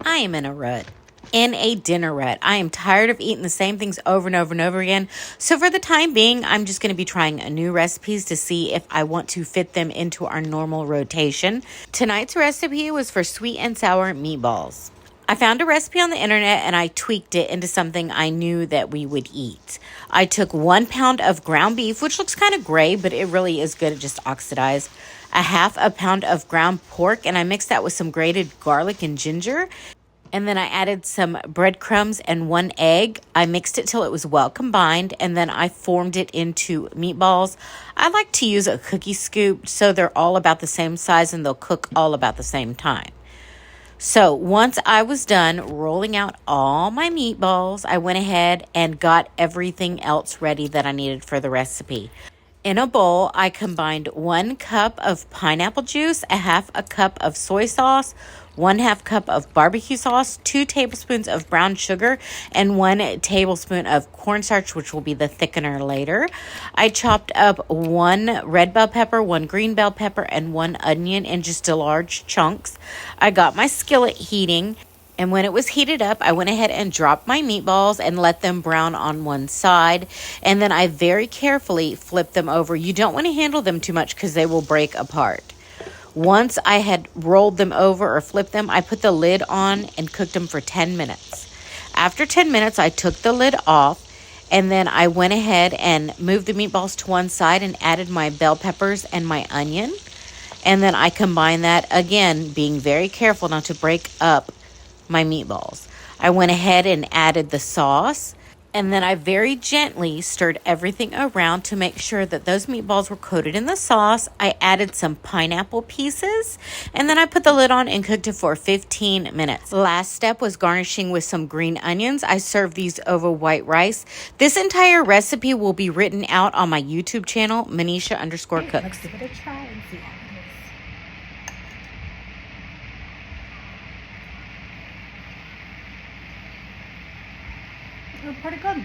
I am in a rut. In a dinner rut. I am tired of eating the same things over and over and over again. So for the time being, I'm just going to be trying new recipes to see if I want to fit them into our normal rotation. Tonight's recipe was for sweet and sour meatballs. I found a recipe on the internet and I tweaked it into something I knew that we would eat. I took 1 pound of ground beef, which looks kind of gray, but it really is good. It just oxidized. A half a pound of ground pork, and I mixed that with some grated garlic and ginger. And then I added some breadcrumbs and 1 egg. I mixed it till it was well combined, and then I formed it into meatballs. I like to use a cookie scoop so they're all about the same size and they'll cook all about the same time. So once I was done rolling out all my meatballs, I went ahead and got everything else ready that I needed for the recipe. In a bowl, I combined 1 cup of pineapple juice, a half a cup of soy sauce, 1/2 cup of barbecue sauce, 2 tablespoons of brown sugar, and 1 tablespoon of cornstarch, which will be the thickener later. I chopped up 1 red bell pepper, 1 green bell pepper, and 1 onion in just large chunks. I got my skillet heating. And when it was heated up, I went ahead and dropped my meatballs and let them brown on one side. And then I very carefully flipped them over. You don't want to handle them too much because they will break apart. Once I had rolled them over or flipped them, I put the lid on and cooked them for 10 minutes. After 10 minutes, I took the lid off. And then I went ahead and moved the meatballs to one side and added my bell peppers and my onion. And then I combined that, again, being very careful not to break up my meatballs. I went ahead and added the sauce, and then I very gently stirred everything around to make sure that those meatballs were coated in the sauce. I added some pineapple pieces, and then I put the lid on and cooked it for 15 minutes. Last step was garnishing with some green onions. I served these over white rice. This entire recipe will be written out on my YouTube channel, Manisha_Cooks. Let's give it a try and see how it is. They're pretty good.